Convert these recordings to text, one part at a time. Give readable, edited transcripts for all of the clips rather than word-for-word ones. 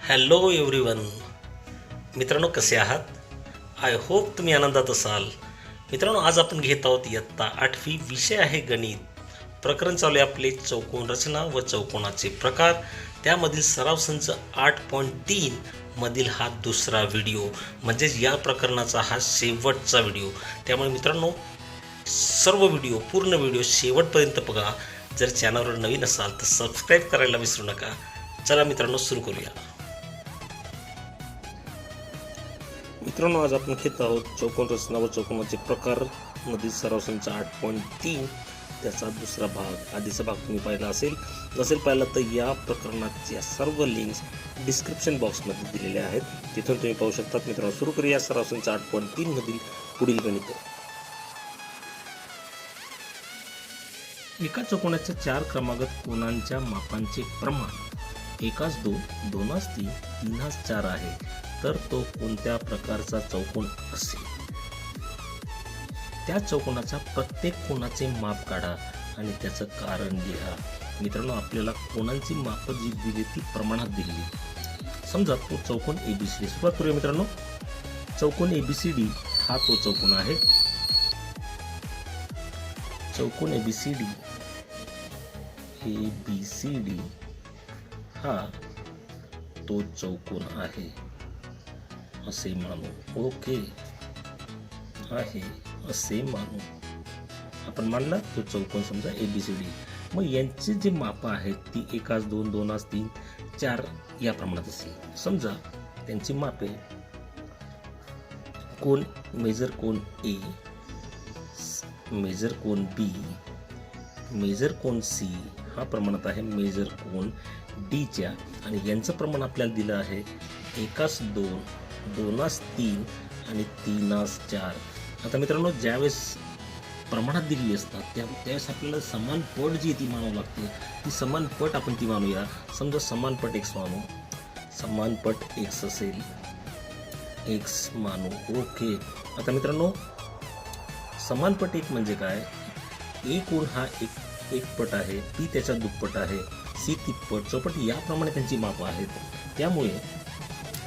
Hello everyone. मित्रांनो, कसे आहात? आय होप तुम्ही आनंदात असाल. मित्रांनो, आज आपण घेत आहोत इयत्ता 8वी, विषय आहे गणित. प्रकरण चालू आहे आपले चौकोन रचना व चौकोनाचे प्रकार. त्यामधील सराव संच 8.3 मधील हा दुसरा व्हिडिओ, म्हणजेच या प्रकरणाचा हा शेवटचा व्हिडिओ. त्यामुळे मित्रांनो, सर्व व्हिडिओ पूर्ण व्हिडिओ शेवटपर्यंत बघा. जर चॅनलवर नवीन असाल तर सबस्क्राईब करायला विसरू नका. चला मित्रांनो, सुरू करूया. मित्रांनो, आज आपण घेत आहोत चौकोन रचना व चौकोनाचे प्रकार मधील सराव संच 8.3, त्याचा दुसरा भाग. आधीचा भाग तुम्ही पाहिला असेल. नसेल पाहिला तर या प्रकरणाच्या सर्व लिंक्स डिस्क्रिप्शन बॉक्समध्ये दिलेल्या आहेत, तिथून तुम्ही पाहू शकतात. मित्रांनो, सुरू करूया सराव संच 8.3 मधील पुढील गणित. एका चौकोनाच्या 4 क्रमागत कोनांच्या मापांचे प्रमाण 1:2, 2:3, 3:4 आहे, तर तो कोणत्या प्रकारचा चौकोन असेल? त्या चौकोनाच्या प्रत्येक कोनाचे माप काढा आणि त्याचं कारण लिहा. मित्रांनो, आपल्याला कोनांची माप जी दिली ती प्रमाणात दिली. समजा तो चौकोन एबीसीडी. सुरुवात करूया मित्रांनो. चौकोन एबीसीडी हा तो चौकोन आहे. चौकोन एबीसीडी हा तो चौकोन आहे असे मानू. ओके, आहे असे मानू. आपण मानला तो चौकोन समजा एबीसीडी. मग यांची जी माप आहेत ती 1:2, 2:3, 4 या प्रमाणात असेल. समजा त्यांची मापे कोन मेजर कोन ए, मेजर कोन बी, मेजर कोन सी हा प्रमाणात आहे मेजर कोन डी च्या, आणि यांचं प्रमाण आपल्याला दिलं आहे 1:2, 2:3 आणि 3:4. आता मित्रांनो, ज्यावेळेस प्रमाणात दिलेली असतात त्यावेळेस आपल्याला समान पट जी ती मानावं लागते. ती समान पट आपण ती मानूया. समजा समान पट एक्स मानू. समान पट एक्स असेल, एक्स मानू. ओके. आता मित्रांनो, समान पट एक म्हणजे काय? ए कोन हा एक पट आहे, बी त्याच्या दुप्पट आहे, सी तिप्पट, चौपट याप्रमाणे त्यांची माप आहेत. त्यामुळे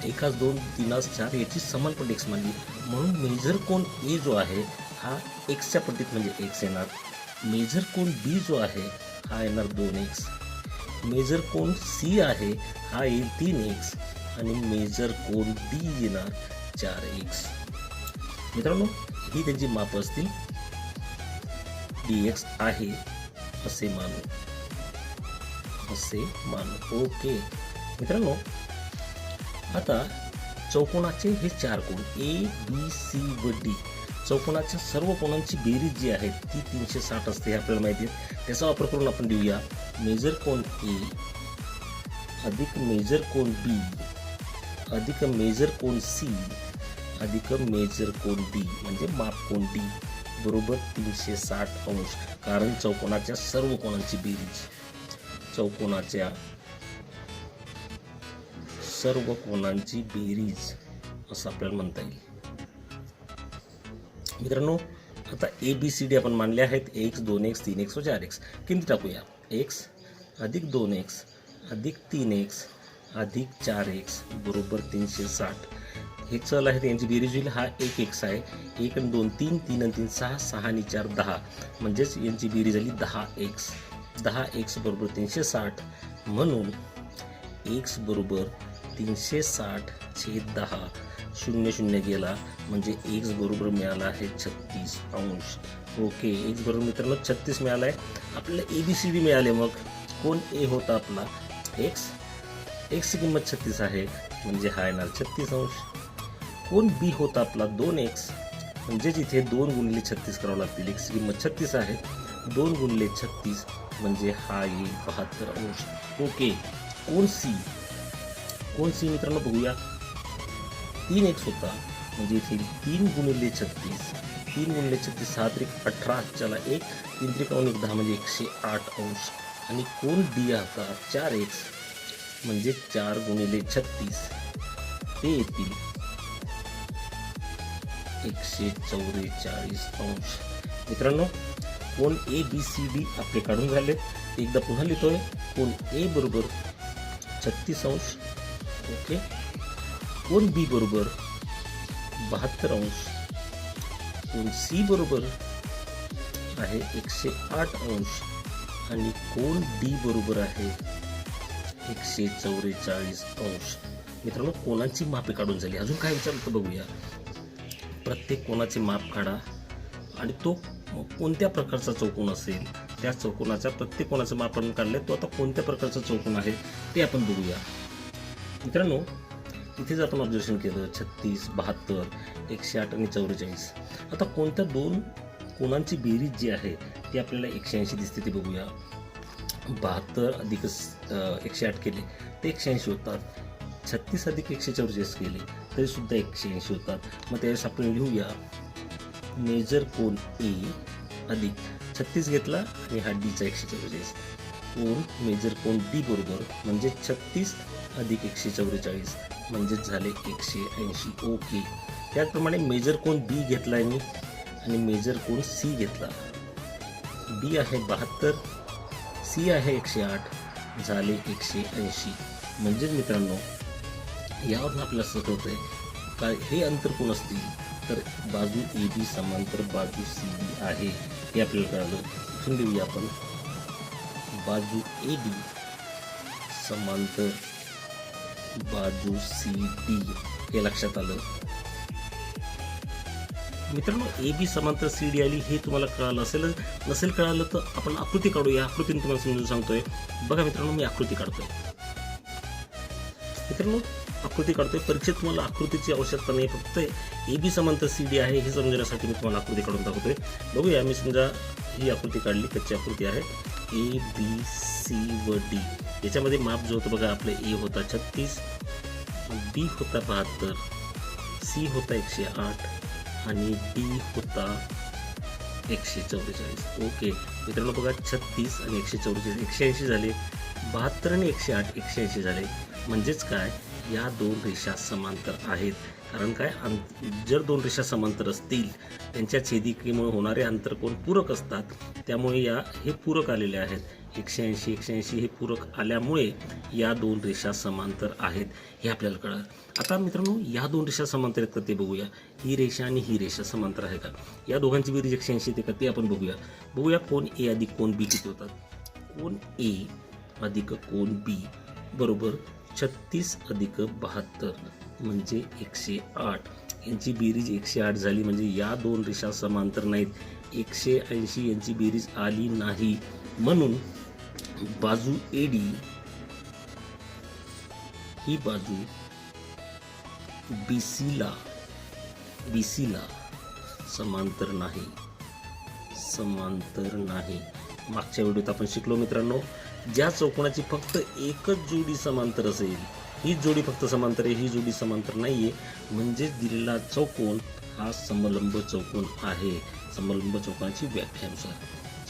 1:2, 3:4 याची समान पट एक्स मानली. म्हणून मेजर कोन ए जो आहे हा एक्सच्या पट्टीत म्हणजे एक्स येणार. मेजर कोन बी जो आहे हा येणार 2x. मेजर कोन सी आहे हा येईल 3x आणि मेजर कोन डी येणार 4x. मित्रांनो, ही त्यांची माप असतील. dx आहे असे मानू, असे मानू. ओके मित्रांनो, आता चौकोनाचे हे 4 कोन ए, बी, सी व डी, चौकोनाच्या सर्व कोनांची बेरीज जी आहे ती 360 असते, हे आपल्याला माहिती आहे. त्याचा वापर करून आपण लिहूया मेजर कोन ए अधिक मेजर कोन बी अधिक मेजर कोन सी अधिक मेजर कोन डी म्हणजे माप कोन डी बरोबर 360 अंश. कारण चौकोनाच्या सर्व कोनांची बेरीज, चौकोनाच्या सर्व कोनांची बेरीज असं आपल्याला म्हणता येईल. मित्रांनो, आता ABCD आपण मानले आहेत 1, 2x, 3x व 4x. किमती टाकूया. x अधिक 2x अधिक 3x अधिक 4x बरोबर 360. हे चल आहेत, यांची बेरीज होईल. हा 1x आहे. 1 आणि 2 3, 3 आणि 3 6, 6 आणि 4 10, म्हणजेच यांची बेरीज झाली 10x. 10x बरोबर 360. म्हणून x बरोबर 360/10. 0 0 गेला म्हणजे x बरोबर मिळाला आहे 36 अंश. ओके, x बरोबर मित्रांनो 36 मिळाला आहे. आपल्याला ABCD मिळाले. मग कोण ए होता आपला x, ची किंमत 36 आहे म्हणजे हा येणार 36 अंश. कोण बी होता आपला 2x, म्हणजे जिथे 2 गुणिले 36 करावं लागतील. x ची किंमत 36 आहे, 2 गुणिले 36 म्हणजे हा येईल 72 अंश. ओके. कोण सी मित्रांनो बघूया. 3x होता म्हणजे इथे 3 गुणिले 36, 3 गुणिले 36 6 त्रिक 18, चला 1, 3 त्रिक 10 म्हणजे 108 अंश. आणि कोण डी होता 4x म्हणजे 4 गुणिले 36 ते येतील 144 अंश. मित्रांनो, कोण ABCD आपले काढून झाले. एकदा पुन्हा लिहितोय. कोण ए बरोबर 36 अंश ओके. कोन बी बरोबर 72 अंश. कोन सी बरोबर आहे 108 अंश आणि कोन डी बरोबर आहे 144 अंश. मित्रांनो, कोणाची मापे काढून झाली. अजून काय विचारलं बघूया. प्रत्येक कोणाचे माप काढा आणि तो कोणत्या प्रकारचा चौकोन असेल, त्या चौकोनाच्या प्रत्येक कोणाचं माप आपण काढले, तो आता कोणत्या प्रकारचा चौकोन आहे ते आपण बघूया. मित्रांनो, इथे जर आपण ऑब्झर्वेशन केलं 36, 72, 108 आणि 44, आता कोणत्या दोन कोणांची बेरीज जी आहे ती आपल्याला 180 दिसते ते बघूया. 72 अधिक 108 केले ते 180 होतात. 36 अधिक 144 केले तरी सुद्धा 180 होतात. मग त्यावेळेस आपण लिहूया मेजर कोन ए अधिक 36 घेतला आणि हा डीचा 144. कोन मेजर कोन डी बरोबर म्हणजे 36 अधिक 144 म्हणजेच झाले 180. ओके. त्याचप्रमाणे मेजर कोन बी घेतला आहे मी आणि मेजर कोन सी घेतला. बी आहे 72, सी आहे 108, झाले 180. म्हणजेच मित्रांनो, यावरून आपल्याला असं होतंय का हे अंतर कोण असतील तर बाजू ए बी समांतर बाजू सी बी आहे हे आपल्याला कळालं. इथून लिहूया आपण बाजू ए बी समांतर बाजू सी डी हे लक्षात आलं. मित्रांनो, ए बी समांतर सी डी आली हे तुम्हाला कळालं असेल. नसेल कळालं तर आपण आकृती काढूया. आकृतीने तुम्हाला समजून सांगतोय. बघा मित्रांनो, मी आकृती काढतोय. मित्रांनो, आकृती काढतोय. परीक्षेत तुम्हाला आकृतीची आवश्यकता नाही, फक्त ए बी समांतर सी डी आहे हे समजण्यासाठी मी तुम्हाला आकृती काढून दाखवतोय. बघूया. मी समजा ही आकृती काढली, कच्ची आकृती आहे. ए बी सी व डी याच्यामध्ये माप जो होतं बघा, आपलं ए होता 36, बी होता 72, सी होता 108 आणि डी होता 144. ओके मित्रांनो, बघा 36 आणि 144 180 झाले. 72 आणि 108 180 झाले. म्हणजेच काय, या दोन रेषा समांतर आहेत. कारण काय, जर दोन रेषा समांतर असतील त्यांच्या छेदिकेमुळे होणारे अंतरकोन पूरक असतात. त्यामुळे हे पूरक आलेले आहेत. 180 180 हे पूरक आल्यामुळे या दोन रेषा समांतर आहेत हे आपल्याला कळलं. आता मित्रांनो, या दोन रेषा समांतर आहेत का ते बघूया. ही रेषा आणि ही रेषा समांतर आहे का, या दोघांची बेरीज 180 येते का ते आपण बघूया. कोन ए अधिक कोन बी किती होतात. कोन ए अधिक कोन बी बरोबर 36 अधिक 72 म्हणजे 108. यांची बेरीज 108 झाली. म्हणजे या दोन रेषा समांतर नाहीत. 180 यांची बेरीज आली नाही. म्हणून बाजू एडी ही बाजू बीसीला समांतर नाही. मागच्या व्हिडिओत आपण शिकलो मित्रांनो, ज्या चौकोनाची फक्त एकच जोडी समांतर असेल, ही जोडी फक्त समांतर आहे, ही जोडी समांतर नाहीये, म्हणजेच दिलेला चौकोन हा समलंब चौकोन आहे. समलंब चौकोनाची व्याख्यानुसार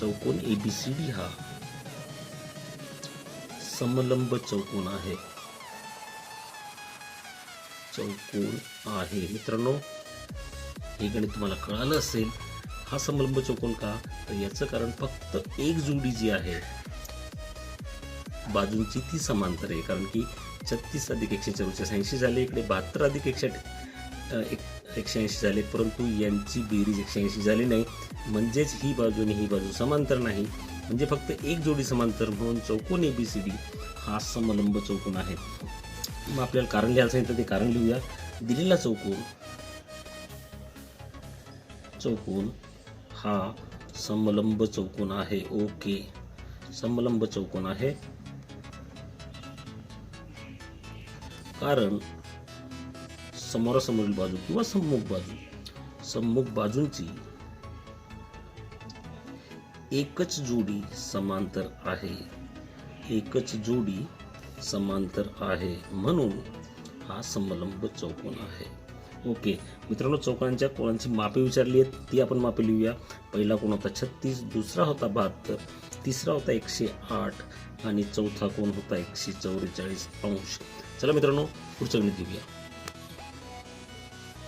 चौकोन एबीसीडी हा समलंब चौकोन आहे. मित्रांनो, हे गणित तुम्हाला कळालं असेल. हा समलंब चौकोन का, तर याचं कारण फक्त एक जोडी जी आहे बाजूंची ती समांतर आहे. कारण की 36 अधिक 144 80 झाले. इकडे 72 अधिक 180 झाले, परंतु यांची बेरीज 180 झाली नाही. म्हणजेच ही बाजू आणि ही बाजू समांतर नाही. म्हणजे फक्त एक जोडी समांतर, म्हणून चौकोन एबीसीडी हा समलंब चौकोन आहे. मग आपल्याला कारण लिहायला सांगितलं, ते कारण लिहूया. दिलेला चौकोन हा समलंब चौकोन आहे. ओके, समलंब चौकोन आहे कारण समोरासमोरील बाजू किंवा सम्मुख बाजूंची एकच जोडी समांतर आहे. म्हणून हा समलंब चौकोन आहे. ओके मित्रांनो, चौकोनांच्या कोणाची मापे विचारली आहेत ती आपण मापे लिहूया. पहिला कोण होता 36, दुसरा होता 72, तिसरा होता 108 आणि चौथा कोण होता 144 अंश. चला मित्रांनो, पुढचं गणित घेऊया.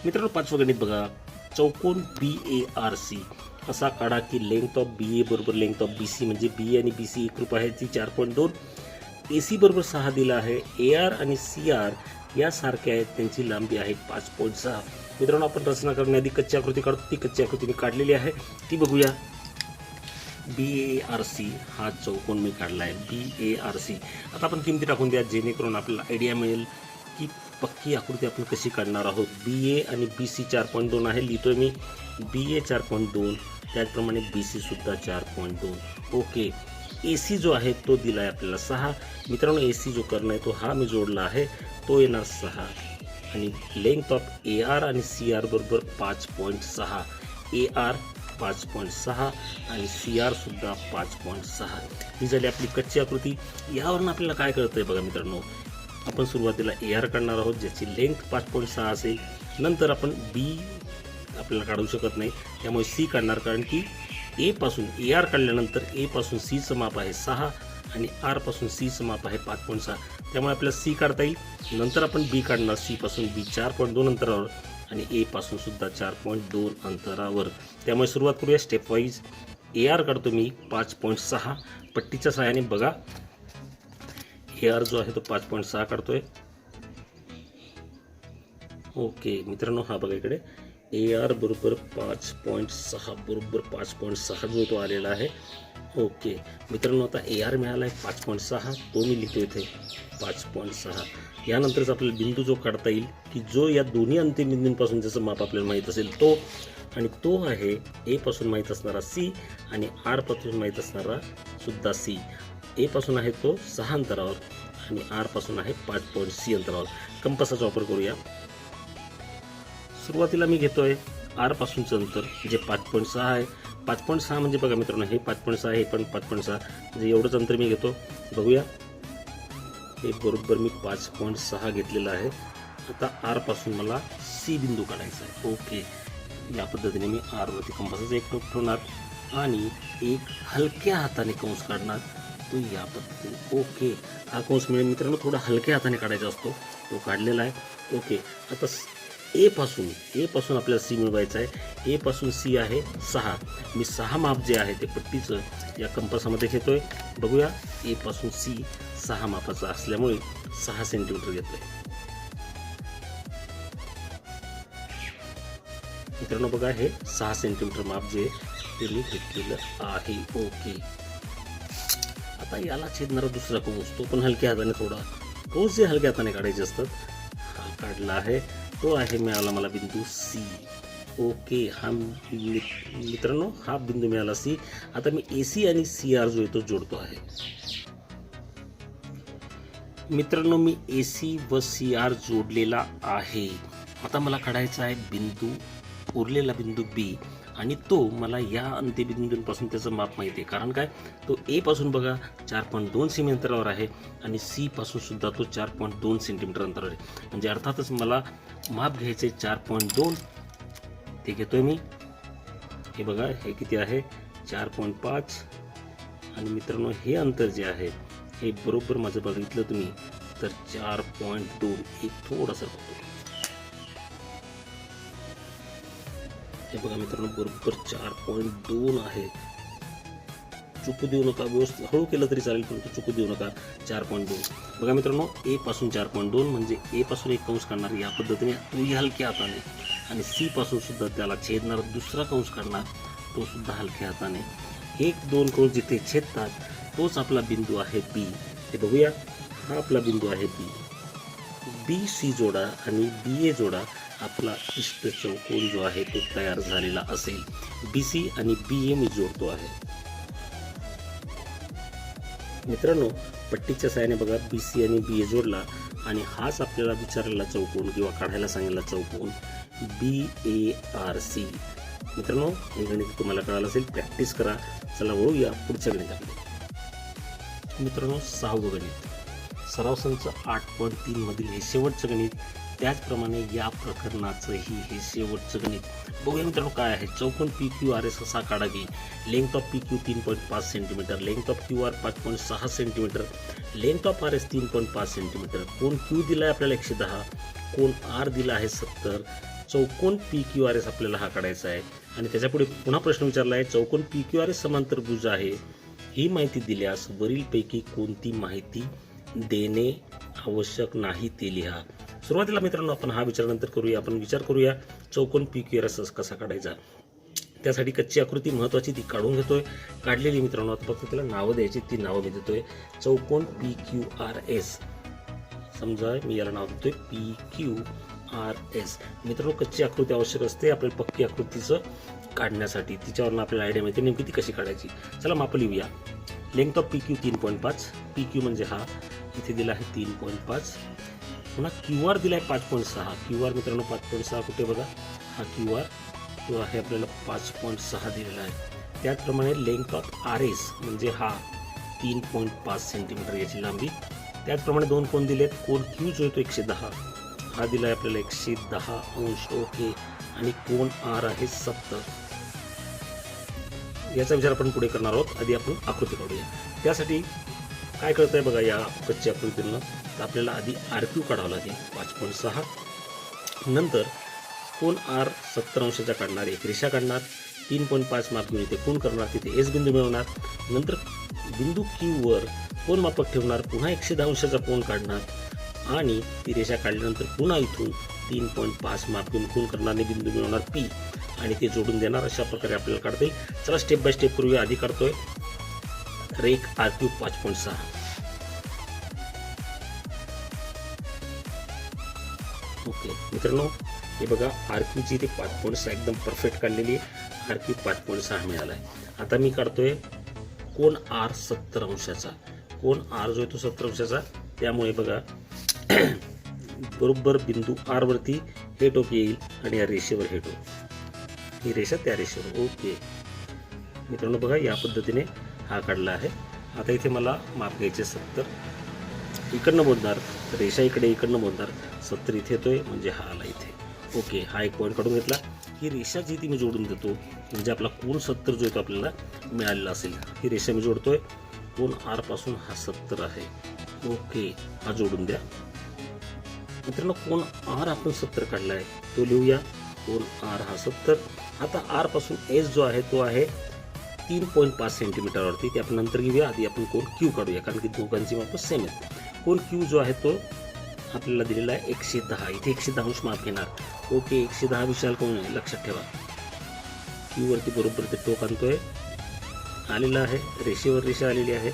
मित्रांनो, पाचवं गणित बघा. चौकोन BARC असा काढा की लेंथ ऑफ BA बरोबर लेंथ ऑफ BC, म्हणजे BA आणि BC एकरूप आहे. ती 4.2. AC बरोबर 6 दिला आहे. AR आणि CR यासारखे आहेत, त्यांची लांबी आहे 5.6. मित्रांनो, आपण रचना करण्याआधी कच्ची आकृती काढतो. ती कच्ची आकृती मी काढलेली आहे, ती बघूया. BARC हा चौकोन मी काढला आहे. BARC. आता आपण किमती टाकून द्या, जेणेकरून आपल्याला आयडिया मिळेल की पक्की आकृती आपण कशी काढणार आहोत. BA आणि BC 4.2 आहे, लिहितोय मी. BA 4.2, त्याचप्रमाणे BC सुद्धा 4.2. ओके. AC जो आहे तो दिला आहे आपल्याला 6. मित्रांनो, AC जो कर्ण आहे तो हा मी जोडला आहे, तो येणार 6. आणि लेंथ ऑफ AR आणि CR बरोबर 5.6. AR 5.6 आणि CR सुद्धा 5.6. ही झाली आपली कच्ची आकृती. यावरून आपल्याला काय कळतंय बघा मित्रांनो, आपण सुरुवातीला AR काढणार आहोत, ज्याची लेंथ 5.6 असेल. नंतर आपण B आपल्याला काढू शकत नाही, त्यामुळे C काढणार, कारण की A पासून AR काढल्यानंतर A पासून C चं माप आहे 6 आणि R पासून C चं माप आहे 5.6. त्यामुळे आपल्याला C काढता येईल. नंतर आपण B काढणार, C पासून B 4.2 अंतरावर आणि A पासून सुद्धा 4.2 अंतरावर. त्यामुळे सुरुवात करूया स्टेप वाईज. AR काढतो मी 5.6 पट्टीच्या सहाय्याने. बघा, AR जो आहे तो 5.6 काढतोय. ओके मित्रांनो, हा बघा इकडे AR बरोबर 5.6 बरोबर 5.6 जो तो आलेला आहे. ओके मित्रांनो, आता AR मिळाला आहे 5.6, तो मी लिहितो इथे 5.6. यानंतरच आपल्याला बिंदू जो काढता येईल की जो या दोन्ही अंतिम बिंदूंपासून ज्याचं माप आपल्याला माहीत असेल तो, आणि तो आहे A पासून माहीत असणारा C आणि R पासून माहीत असणारा सुद्धा C. A पासून आहे तो 6 अंतरावर आणि R पासून आहे 5.C अंतरावर. कंपासाचा वापर करूया. सुरुवातीला मी घेतोय R पासूनचं अंतर जे 5.6 आहे. 5.6 म्हणजे बघा मित्रांनो, हे 5.6 हे पण 5.6, म्हणजे एवढंच अंतर मी घेतो. बघूया, हे बरोबर मी 5.6 घेतलेलं आहे. आता R पासून मला C बिंदू काढायचा आहे. ओके, या पद्धतीने मी R वरती कंपासाचा एक टोक ठेवणार आणि एक हलक्या हाताने कंस काढणार, तो या पद्धतीने. ओके, हा कंस मिळेल मित्रांनो, थोडा हलक्या हाताने काढायचा असतो, तो काढलेला आहे. ओके, आता A पासून आपल्याला C मिळवायचा आहे. A पासून C आहे 6. मी 6 माप जे आहे ते पट्टीचं या कंपासामध्ये घेतोय. बघूया, A पासून C 6 मापाचा असल्यामुळे 6 सेंटीमीटर घेतोय. मित्रांनो बघा, हे 6 सेंटीमीटर माप जे ते मी घेतलेलं आहे. ओके, आता याला छेदणारा दुसरा कंस, तो पण हलक्या हाताने, थोडा कंस जे हलक्या हाताने काढायचे असतात, हा काढला आहे. तो आहे मिळाला मला बिंदू C. ओके, हा मित्रांनो हा बिंदू मिळाला C. आता मी AC आणि CR जो आहे तो जोडतो आहे. मित्रांनो, मी AC व CR जोडलेला आहे. आता मला काढायचा आहे बिंदू, उरलेला बिंदू B, आणि तो मला या अंत्यबिंदूंपासून त्याचं माप माहिती आहे. कारण काय, तो A पासून बघा 4.2 सेमी अंतरावर आहे आणि C पासून सुद्धा तो 4.2 सेंटीमीटर अंतरावर आहे. म्हणजे अर्थातच मला माप घ्यायचे 4.2, ते घेतोय मी. हे बघा, हे किती आहे 4.5. आणि मित्रांनो, हे अंतर जे आहे हे बरोबर माझं बघितलं तुम्ही तर 4.2. एक थोडासा बघतो, हे बघा मित्रांनो, बरोबर 4.2 आहे. चुकू देऊ नका, व्यवस्थित हळू केलं तरी चालेल, पण चुकू देऊ नका. 4.2 बघा मित्रांनो, A पासून 4.2 म्हणजे A पासून एक कंस काढणार या पद्धतीने, तोही हलक्या हाताने, आणि C पासून सुद्धा त्याला छेदणार दुसरा कंस काढणार, तो सुद्धा हलक्या हाताने. 1-2 कंस जिथे छेदतात तोच आपला बिंदू आहे B. हे बघूया, हा आपला बिंदू आहे B. BC जोडा आणि BA जोडा, आपला इष्ट चौकोन जो आहे तो तयार झालेला असेल. BC आणि BA मी जोडतो आहे. मित्रांनो, पट्टीच्या साहाय्याने बघा BC आणि BA जोडला, आणि हाच आपल्याला विचारलेला चौकोन किंवा काढायला सांगितलेला चौकोन BARC. मित्रांनो, हे गणित तुम्हाला कळालं असेल, प्रॅक्टिस करा. चला वळूया पुढच्या गणिताकडे. मित्रांनो, 6वं गणित, सराव संच 8.3 मधील हे शेवटचं गणित. त्याचप्रमाणे या प्रकरणाचंही हे शेवटचं गणित. बघूया मित्रांनो काय आहे. चौकोन PQRS असा काढा की length of PQ 3.5 centimetre, length of QR 5.6 centimetre, length of RS 3.5 centimetre. कोण Q दिला आहे आपल्याला 110, कोण R दिला आहे 70. चौकोन PQRS आपल्याला हा काढायचा आहे. आणि त्याच्यापुढे पुन्हा प्रश्न विचारला आहे, चौकोन PQRS समांतरभुज आहे. ही माहिती दिल्यास वरीलपैकी कोणती माहिती देणे आवश्यक नाही ते लिहा. सुरुवातीला मित्रांनो आपण हा विचार नंतर करूया. आपण विचार करूया चौकोन PQRS कसा काढायचा. त्यासाठी कच्ची आकृती महत्त्वाची ती काढून घेतोय. काढलेली मित्रांनो आता फक्त त्याला नावं द्यायची. ती नावं मी देतोय. चौकोन PQRS. समजा मी याला नाव देतोय PQRS. मित्रांनो कच्ची आकृती आवश्यक असते आपल्याला पक्की आकृतीचं काढण्यासाठी. तिच्यावरून आपल्याला आयडिया मिळते नेमकी ती कशी काढायची. चला माप लिहूया. Length of PQ 3.5. PQ म्हणजे हा इथे दिला आहे 3.5. पुन्हा QR दिला आहे 5.6. QR मित्रांनो 5.6 कुठे बघा हा QR तो आहे आपल्याला 5.6 दिलेला आहे. त्याचप्रमाणे लेंथ ऑफ RS म्हणजे हा 3.5 सेंटीमीटर याची लांबी. त्याचप्रमाणे दोन कोण दिलेत. कोण Q जो आहे तो 110 हा दिला आहे आपल्याला 110 अंश. ओके. आणि कोण R आहे 70. याचा विचार आपण पुढे करणार आहोत. आधी आपण आकृती काढूया. त्यासाठी काय कळतंय बघा या कच्ची आकृतीनं तर आपल्याला आधी RQ काढावं लागेल 5.6. नंतर कोण R 70 अंशाचा काढणार. एक रेषा काढणार. 3.5 माप घेऊन इथे कोण करणार. तिथे S बिंदू मिळवणार. नंतर बिंदू Q वर कोण मापक ठेवणार. पुन्हा 110 अंशाचा कोण काढणार आणि ती रेषा काढल्यानंतर पुन्हा इथून 3.5 माप घेऊन कोण करणार आणि बिंदू मिळवणार P आणि ते जोडून देणार. अशा प्रकारे आपल्याला काढता येईल. चला स्टेप बाय स्टेप करूया. आधी काढतोय रेख RQ 5.6. ओके मित्रांनो हे बघा RQची ते 5.6 एकदम परफेक्ट काढलेली आहे. RQ 5.6 मिळाला आहे. आता मी काढतोय कोण R 70 अंशाचा. कोण R जो आहे तो 70 अंशाचा. त्यामुळे बघा बरोबर बिंदू R वरती हे टोक येईल आणि या रेषेवर हे टोक. ही रेषा त्या रेषेवर. ओके मित्रांनो बघा या पद्धतीने हा काढला आहे. आता इथे मला माप घ्यायचे 70. इकडनं मोजणार रेषा इकडे इकडनं मोजणार 70 इथे येतोय म्हणजे हा आला इथे. ओके हा एक पॉईंट काढून घेतला. ही रेषा जी ती मी जोडून देतो म्हणजे आपला कोण 70 जो आहे तो आपल्याला मिळालेला असेल. ही रेषा मी जोडतोय. कोण R पासून हा 70 आहे. ओके हा जोडून द्या. मित्रांनो कोण R आपण 70 काढला आहे तो लिहूया. कोण R हा 70. आता R पासून S जो आहे तो आहे 3.5 सेंटीमीटरवरती. ते आपण नंतर घेऊया. आधी आपण कोण Q काढूया कारण की दोघांची माप सेम आहेत. कोण Q जो आहे तो आपल्याला दिलेला आहे 110. इथे 110 अंश माप घेणार. ओके 110 विशाल कोण आहे लक्षात ठेवा. Q वरती बरोबर ते टोक आणतोय. आलेला आहे. रेषेवर रेषा आलेली आहे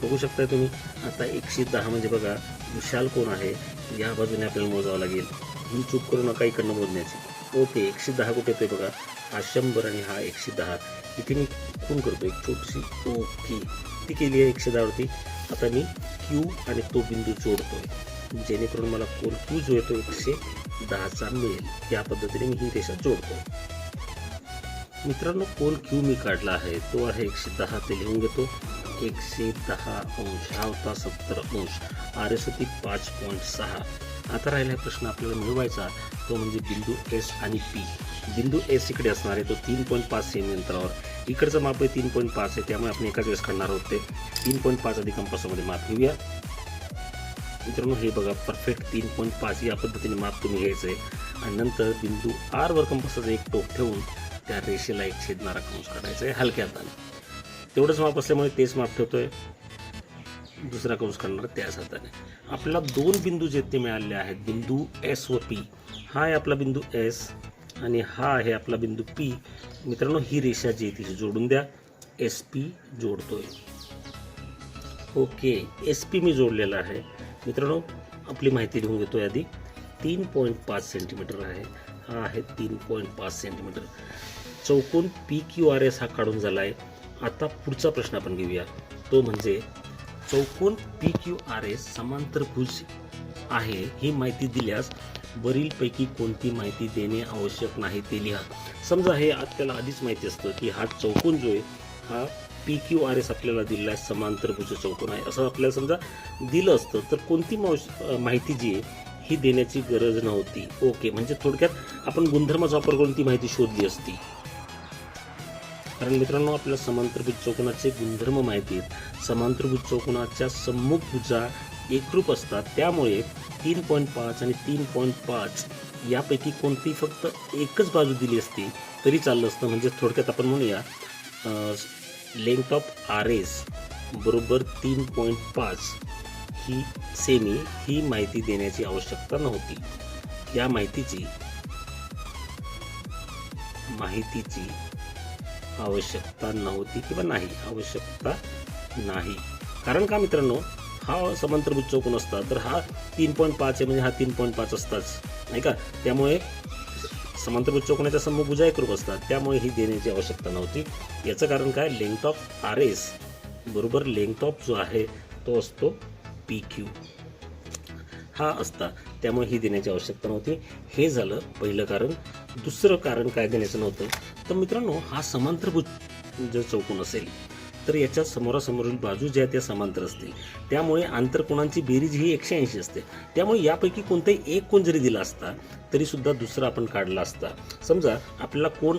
बघू शकता तुम्ही. आता 110 म्हणजे बघा विशाल कोण आहे या बाजूने आपल्याला मोजावं लागेल. ही चूक करू नका इकडनं मोजण्याची. ओके 110 कुठे येतोय बघा हा 100 आणि हा 110. इथे मी खून करतो एक छोटीशी. ओके ती केली आहे 110 वरती. आता मी Q आणि तो बिंदू जोडतोय जेणेकरून मला कोण Q जो येतो 110चा मिळेल. या पद्धतीने मी ही रेषा जोडतो. मित्रांनो कोण Q मी काढला आहे तो आहे 110. ते लिहून घेतो 110 अंश. हा होता 70 अंश. RS होती 5.6. आता राहिला प्रश्न आपल्याला मिळवायचा तो म्हणजे बिंदू S आणि P. बिंदू S इकडे असणार आहे तो 3.5 सेमी अंतरावर. इकडचं माप आहे 3.5 आहे त्यामुळे आपण एकाच वेळेस काढणार आहोत. ते 3.5 आधी कंपासामध्ये माप घेऊया. मित्रांनो हे बघा परफेक्ट 3.5 या पद्धतीने माप तुम्ही घ्यायचं आहे आणि नंतर बिंदू R वर कंपासाचा एक टोक ठेवून त्या रेषेला एक छेदणारा कंस काढायचा आहे हलक्या हाताने. तेवढंच माप असल्यामुळे तेच माप ठेवतोय. दुसरा कंस काढणार त्याच हाताने. आपल्याला दोन बिंदू जे ते मिळालेले आहेत बिंदू S व P. हा आहे आपला बिंदू S आणि हा आहे आपला बिंदू P. मित्रांनो ही रेषा जी आहे ती जोडून द्या. SP जोडतोय. ओके SP मी जोडलेला आहे. मित्रांनो आपली माहिती लिहून घेतोय आधी. 3.5 सेंटीमीटर आहे. हा आहे 3.5 सेंटीमीटर. चौकोन PQRS हा काढून झाला आहे. आता पुढचा प्रश्न आपण घेऊया तो म्हणजे चौकोन PQRS समांतरभुज आहे ही माहिती दिल्यास वरीलपैकी कोणती माहिती देणे आवश्यक नाही ते लिहा. समजा हे आपल्याला आधीच माहिती असतं की हा चौकोन जो आहे हा PQRS आपल्याला दिलेला आहे समांतरभुज चौकोन आहे असं आपल्याला समजा दिलं असतं तर कोणती माहिती जी आहे ही देण्याची गरज नव्हती. ओके म्हणजे थोडक्यात आपण गुणधर्माचा वापर करून ती माहिती शोधली असती. कारण मित्रांनो आपल्याला समांतरभुज चौकोनाचे गुणधर्म माहिती आहेत. समांतरभुज चौकोनाच्या सम्मुख भुजा एकरूप असतात त्यामुळे 3.5 आणि 3.5 यापैकी कोणती फक्त एकच बाजू दिली असती तरी चाललं असतं. म्हणजे थोडक्यात आपण म्हणूया लेंथ ऑफ RS बरोबर 3.5 ही सेमी ही माहिती देण्याची आवश्यकता नव्हती. या माहितीची आवश्यकता नव्हती किंवा नाही, आवश्यकता नाही. कारण का मित्रांनो, हा समांतरभुज चौकोन असता तर हा 3.5 आहे, म्हणजे हा 3.5 असताच नाही का. त्यामुळे समांतरभुज चौकोनाच्या समभुजा एकरूप असतात, त्यामुळे ही देण्याची आवश्यकता नव्हती. याचं कारण काय, लेंग्थ ऑफ आर एस बरोबर लेंग्थ ऑफ जो आहे तो असतो पी क्यू हा असता, त्यामुळे ही देण्याची आवश्यकता नव्हती. हे झालं पहिलं कारण. दुसरं कारण काय देण्याचं नव्हतं, तर मित्रांनो हा समांतरभुज जर चौकोन असेल तर याच्या समोरासमोरील बाजू ज्या त्या समांतर असतील, त्यामुळे आंतरकोनांची बेरीज ही 180 असते. त्यामुळे यापैकी कोणताही एक कोन जरी दिला असता तरी सुद्धा दुसरा आपण काढला असता. समजा आपल्याला कोन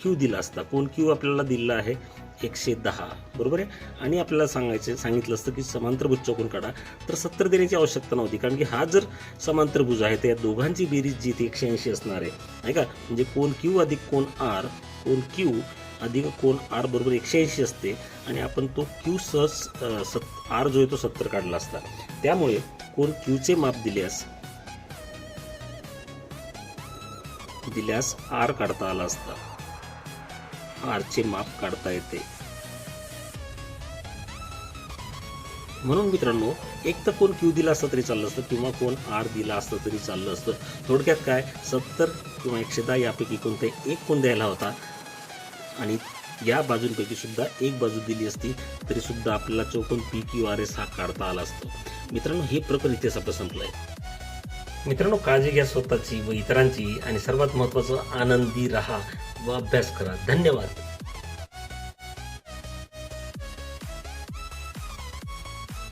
क्यू दिला असता, कोन क्यू आपल्याला दिला आहे 110 बरोबर आहे, आणि आपल्याला सांगितलं असतं की समांतरभुज चौकोन काढा, तर 70 देण्याची आवश्यकता नव्हती. कारण की हा जर समांतरभुज आहे तर या दोघांची बेरीज जी ती 180 असणार आहे नाही का. म्हणजे कोन क्यू अधिक कोन आर, कोन क्यू अधिक कोन आर बरोबर 180 असते, आणि आपण तो क्यू सहज आर जो आहे तो 70 काढला असता. त्यामुळे कोन क्यूचे माप दिल्यास आर काढता आला असता, आरचे माप काढता येते. म्हणून मित्रांनो, एक तर कोन क्यू दिला असता तरी चाललं असतं, किंवा कोन आर दिला असतं तरी चाललं असतं. थोडक्यात काय, 70 किंवा 110 यापैकी कोणताही एक कोन द्यायला होता, आणि या बाजूंपैकी सुद्धा एक बाजू दिली असती तरी सुद्धा आपल्याला चौकोन पी क्यू आर एस हा काढता आला असतो. मित्रांनो, हे प्रकरण इथेच आपलं संपलंय. मित्रांनो, काळजी घ्या स्वतःची व इतरांची, आणि सर्वात महत्त्वाचं आनंदी राहा व अभ्यास करा. धन्यवाद.